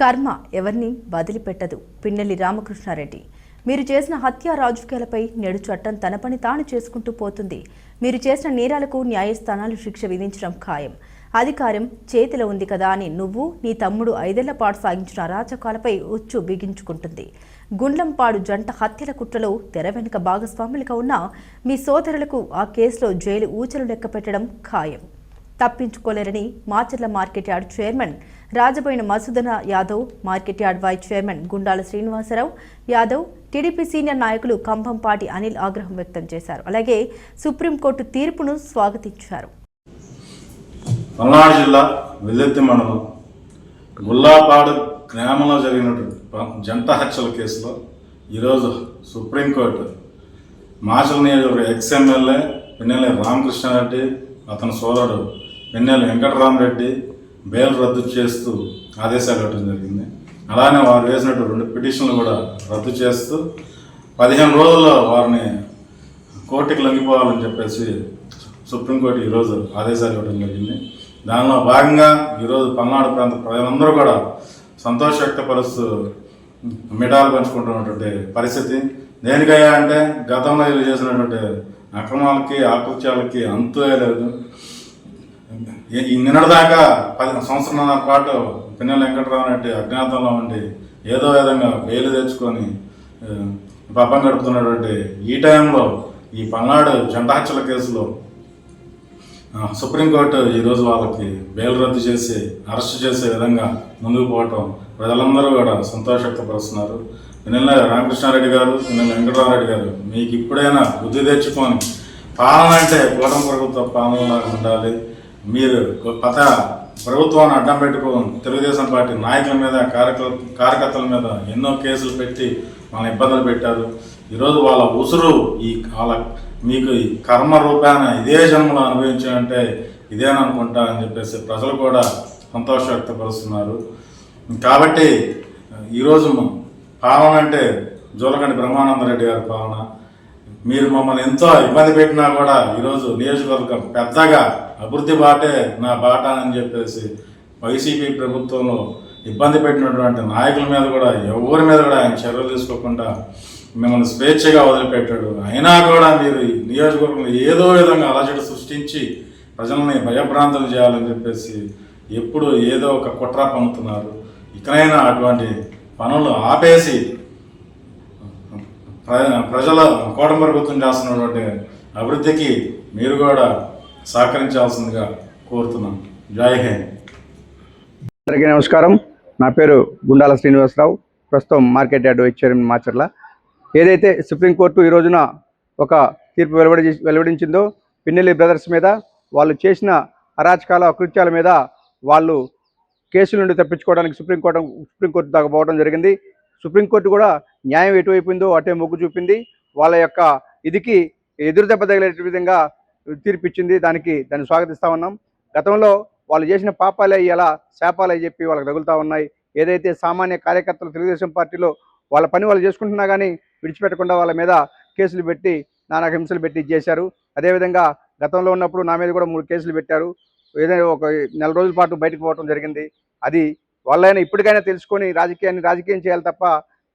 కర్మ ఎవరిని వదిలిపెట్టదు. పిన్నెల్లి రామకృష్ణారెడ్డి. మీరు చేసిన హత్య రాజకీయాలపై నేడు చట్టం తన పని తాను చేసుకుంటూ పోతుంది. మీరు చేసిన నేరాలకు న్యాయస్థానాలు శిక్ష విధించడం ఖాయం. అధికారం చేతిలో ఉంది కదా అని నువ్వు నీ తమ్ముడు 5 ఏళ్ల పాటు సాగించిన అరాచకాలపై ఉచ్చు బిగించుకుంటుంది. గుండ్లంపాడు జంట హత్యల కుట్రలో తెర వెనుక భాగస్వాములుగా ఉన్న మీ సోదరులకు ఆ కేసులో జైలు ఊచలు లెక్క పెట్టడం ఖాయం. తప్పించుకోలేరని Macherla market yard chairman Rajaboina Madhusudana Yadav, market yard vice chairman Gundala Srinivasarao Yadav, TDP senior నాయకులు కంభంపాటి అనిల్ ఆగ్రహం వ్యక్తం చేశారు. అలాగే సుప్రీంకోర్టు తీర్పును స్వాగతించారు. పల్నాడు జిల్లా వెల్లుర్తి మండలం గుల్లాపాడు గ్రామంలో జరిగినటువంటి జంట హత్యల కేసులో ఈరోజు సుప్రీంకోర్టు మాచర్ల నియోజకవర్గ ఎక్స్ఎమ్మెల్యే పిన్నెల్లి రామకృష్ణారెడ్డి, అతని సోదరుడు పిన్నెల్లి వెంకటరామరెడ్డి బెయిల్ రద్దు చేస్తూ ఆదేశాలు ఇవ్వడం జరిగింది. అలానే వారు వేసినట్టు 2 పిటిషన్లు కూడా రద్దు చేస్తూ 15 రోజుల్లో వారిని కోర్టుకి లొంగిపోవాలని చెప్పేసి సుప్రీంకోర్టు ఈరోజు ఆదేశాలు ఇవ్వడం జరిగింది. దానిలో భాగంగా ఈరోజు పల్నాడు ప్రాంత ప్రజలందరూ కూడా సంతోష వ్యక్తపరుస్తూ మిఠాలు పంచుకుంటున్నటువంటి పరిస్థితి. దేనికయ్యా అంటే గతంలో వీళ్ళు చేసినటువంటి అక్రమాలకి ఆకృత్యాలకి అంతు లేదు. ఈ నిన్నటిదాకా 10 సంవత్సరాల పాటు పిన్నెల్లి వెంకటరామరెడ్డి అజ్ఞాతంలో ఉండి ఏదో విధంగా బెయిల్ తెచ్చుకొని పబ్బం గడుపుతున్నటువంటి ఈ టైంలో ఈ పల్నాడు జంట హత్యల కేసులో సుప్రీంకోర్టు ఈరోజు వాళ్ళకి బెయిల్ రద్దు చేసి అరెస్ట్ చేసే విధంగా ముందుకు పోవటం ప్రజలందరూ కూడా సంతోష వ్యక్తపరుస్తున్నారు. పిన్నెల్లి రామకృష్ణారెడ్డి గారు, పిన్నెల్లి వెంకటరామరెడ్డి గారు, మీకు ఇప్పుడైనా బుద్ధి తెచ్చుకొని పాలన అంటే కూటమి ప్రభుత్వ పాలనలాగా ఉండాలి. మీరు కొత్త ప్రభుత్వాన్ని అడ్డం పెట్టుకొని తెలుగుదేశం పార్టీ నాయకుల మీద కార్యకర్తల మీద ఎన్నో కేసులు పెట్టి మన ఇబ్బందులు పెట్టారు. ఈరోజు వాళ్ళ ఉసురు మీకు ఈ కర్మ రూపాన ఇదే జన్మలో అనుభవించాలంటే ఇదేననుకుంటా అని చెప్పేసి ప్రజలు కూడా సంతోషం వ్యక్తపరుస్తున్నారు. కాబట్టి ఈరోజు పాలన అంటే జోలకంటి బ్రహ్మానందరెడ్డి గారి పాలన. మీరు మమ్మల్ని ఎంతో ఇబ్బంది పెట్టినా కూడా ఈరోజు నియోజకవర్గం పెద్దగా అభివృద్ధి బాటే నా బాట అని చెప్పేసి వైసీపీ ప్రభుత్వంలో ఇబ్బంది పెట్టినటువంటి నాయకుల మీద కూడా ఎవరి మీద కూడా ఆయన చర్యలు తీసుకోకుండా మిమ్మల్ని స్వేచ్ఛగా వదిలిపెట్టాడు. అయినా కూడా మీరు నియోజకవర్గంలో ఏదో విధంగా అలజడి సృష్టించి ప్రజల్ని భయభ్రాంతులు చేయాలని చెప్పేసి ఎప్పుడు ఏదో ఒక కుట్ర పన్నుతున్నారు. ఇకనైనా అటువంటి పనులు ఆపేసి ప్రజల కూటమి ప్రభుత్వం చేస్తున్నటువంటి అభివృద్ధికి మీరు కూడా సహకరించాల్సిందిగా కోరుతున్నాను. జై హింద్. అందరికీ నమస్కారం. నా పేరు గుండాల శ్రీనివాసరావు, ప్రస్తుతం market yard vice chairman Macherla. ఏదైతే సుప్రీంకోర్టు ఈ రోజున ఒక తీర్పు వెలువడించిందో పిన్నెల్లి బ్రదర్స్ మీద వాళ్ళు చేసిన అరాచకాల అకృత్యాల మీద వాళ్ళు కేసుల నుండి తప్పించుకోవడానికి సుప్రీంకోర్టు దాకా పోవడం జరిగింది. సుప్రీంకోర్టు కూడా న్యాయం ఎటువైపోయిందో అటే మొగ్గు చూపింది. వాళ్ళ యొక్క ఇదికి ఎదురు దెబ్బ తగిలే విధంగా తీర్పిచ్చింది. దాన్ని స్వాగతిస్తూ ఉన్నాం. గతంలో వాళ్ళు చేసిన పాపాలే ఇలా శాపాలే చెప్పి వాళ్ళకి తగులుతూ ఉన్నాయి. ఏదైతే సామాన్య కార్యకర్తలు తెలుగుదేశం పార్టీలో వాళ్ళ పని వాళ్ళు చేసుకుంటున్నా కానీ విడిచిపెట్టకుండా వాళ్ళ మీద కేసులు పెట్టి నానా హింసలు పెట్టి చేశారు. అదేవిధంగా గతంలో ఉన్నప్పుడు నా మీద కూడా 3 కేసులు పెట్టారు. ఏదైనా ఒక 4 రోజుల పాటు బయటకు పోవడం జరిగింది. అది వాళ్ళైనా ఇప్పటికైనా తెలుసుకొని రాజకీయం చేయాలి తప్ప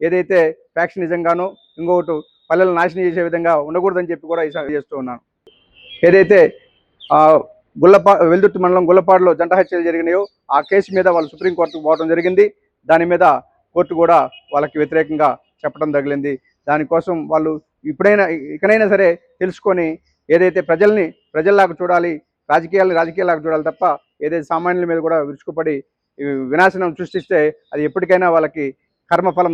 ఏదైతే ఫ్యాక్షన్ నిజంగానో ఇంకొకటి పల్లెలు నాశనం చేసే విధంగా ఉండకూడదని చెప్పి కూడా ఈ చేస్తూ ఉన్నాను. ఏదైతే వెల్దుర్తి మండలం గుల్లపాడులో జంట హత్యలు జరిగినాయో ఆ కేసు మీద వాళ్ళు సుప్రీంకోర్టుకు పోవడం జరిగింది. దాని మీద కోర్టు కూడా వాళ్ళకి వ్యతిరేకంగా చెప్పడం తగిలింది. దానికోసం వాళ్ళు ఇకనైనా సరే తెలుసుకొని ఏదైతే ప్రజల్లాగా చూడాలి, రాజకీయాలాగా చూడాలి తప్ప ఏదైతే సామాన్యుల మీద కూడా విరుచుకుపడి వినాశనం సృష్టిస్తే అది ఎప్పటికైనా వాళ్ళకి కర్మఫలం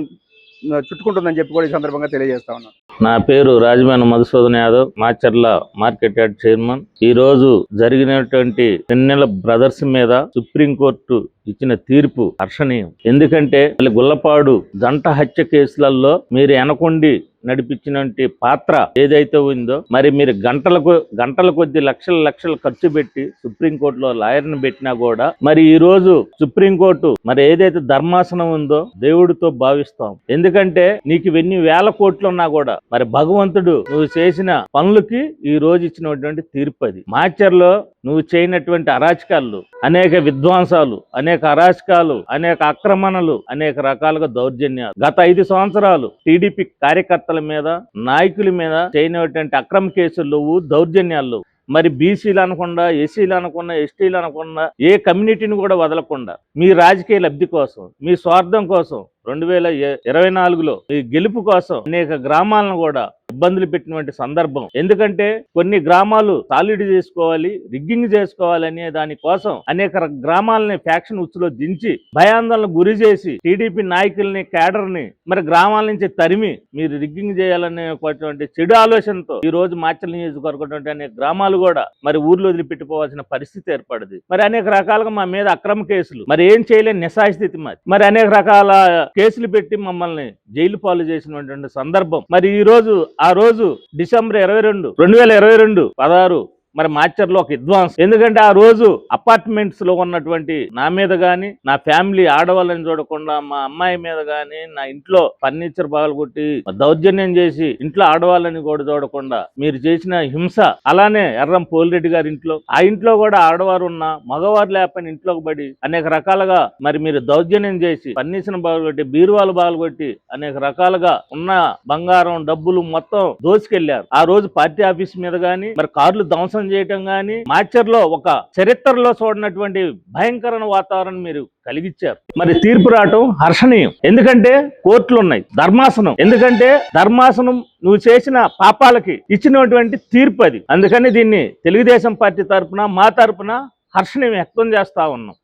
చుట్టుకుంటుందని చెప్పి కూడా ఈ సందర్భంగా తెలియజేస్తా ఉన్నాను. నా పేరు Rajaboina Madhusudana Yadav, Macherla market yard chairman. ఈ రోజు జరిగినటువంటి పిన్నెల్లి బ్రదర్స్ మీద సుప్రీంకోర్టు ఇచ్చిన తీర్పు హర్షణీయం. ఎందుకంటే గుల్లపాడు జంట హత్య కేసులలో మీరు ఎనకొండి నడిపించినటువంటి పాత్ర ఏదైతే ఉందో, మరి మీరు గంటల కొద్ది లక్షలు ఖర్చు పెట్టి సుప్రీంకోర్టులో లాయర్ని పెట్టినా కూడా మరి ఈ రోజు సుప్రీంకోర్టు మరి ఏదైతే ధర్మాసనం ఉందో దేవుడితో భావిస్తాం. ఎందుకంటే నీకు ఇవన్నీ 1000 కోట్లు ఉన్నా కూడా మరి భగవంతుడు నువ్వు చేసిన పనులకి ఈ రోజు ఇచ్చినటువంటి తీర్పు అది. మాచర్లో నువ్వు చేయనటువంటి అరాచకాలు, అనేక విధ్వంసాలు, అనేక అరాచకాలు, అనేక ఆక్రమణలు, అనేక రకాలుగా దౌర్జన్యాలు గత 5 సంవత్సరాలు టీడీపీ కార్యకర్తల మీద, నాయకుల మీద చేయనటువంటి అక్రమ కేసులు, దౌర్జన్యాలు, మరి బీసీలు అనకుండా, ఎస్సీలు అనకుండా, ఎస్టీలు అనకుండా, ఏ కమ్యూనిటీని కూడా వదలకుండా మీ రాజకీయ లబ్ధి కోసం, మీ స్వార్థం కోసం 2024లో ఈ గెలుపు కోసం అనేక గ్రామాలను కూడా ఇబ్బందులు పెట్టినటువంటి సందర్భం. ఎందుకంటే కొన్ని గ్రామాలు సాలిడ్ చేసుకోవాలి, రిగ్గింగ్ చేసుకోవాలి అనే దాని కోసం అనేక గ్రామాలని ఫ్యాక్షన్ ఉచ్చులో దించి భయాందోళనకు గురి చేసి టీడీపీ నాయకుల్ని, కేడర్ని మరి గ్రామాల నుంచి తరిమి మీరు రిగ్గింగ్ చేయాలనేటువంటి చెడు ఆలోచనతో ఈ రోజు మాచర్ల నియోజకవర్గం అనేక గ్రామాలు కూడా మరి ఊర్లో వదిలిపెట్టిపోవాల్సిన పరిస్థితి ఏర్పడింది. మరి అనేక రకాలుగా మా మీద అక్రమ కేసులు, మరి ఏం చేయలేని నిస్సాయస్థితి, మరి అనేక రకాల కేసులు పెట్టి మమ్మల్ని జైలు పాలు చేసినటువంటి సందర్భం. మరి ఆ రోజు డిసెంబర్ 22, 2022 16 మరి మాచర్లో ఒక విధ్వంసం. ఎందుకంటే ఆ రోజు అపార్ట్మెంట్స్ లో ఉన్నటువంటి నా మీద గాని, నా ఫ్యామిలీ ఆడవాళ్ళని చూడకుండా మా అమ్మాయి మీద గాని, నా ఇంట్లో ఫర్నిచర్ పగలగొట్టి దౌర్జన్యం చేసి ఇంట్లో ఆడవాళ్ళని కూడా చూడకుండా మీరు చేసిన హింస, అలానే ఎర్రం పోలిరెడ్డి గారి ఇంట్లో, ఆ ఇంట్లో కూడా ఆడవారు ఉన్న, మగవారు లేపని ఇంట్లోకి పడి అనేక రకాలుగా మరి మీరు దౌర్జన్యం చేసి ఫర్నిచర్ పగలగొట్టి, బీరువాలు పగలగొట్టి అనేక రకాలుగా ఉన్న బంగారం, డబ్బులు మొత్తం దోచుకెళ్లారు. ఆ రోజు పార్టీ ఆఫీస్ మీద గాని, మరి కార్లు ధ్వంసం చేయటం గాని, మాచర్లో ఒక చరిత్రలో చూడనటువంటి భయంకరమైన వాతావరణం మీరు కలిగించారు. మరి తీర్పు రావటం హర్షణీయం. ఎందుకంటే కోర్టులు ఉన్నాయి, ధర్మాసనం, ఎందుకంటే ధర్మాసనం నువ్వు చేసిన పాపాలకి ఇచ్చినటువంటి తీర్పు అది. అందుకని దీన్ని తెలుగుదేశం పార్టీ తరపున, మా తరపున హర్షణీయం వ్యక్తం చేస్తా ఉన్నాం.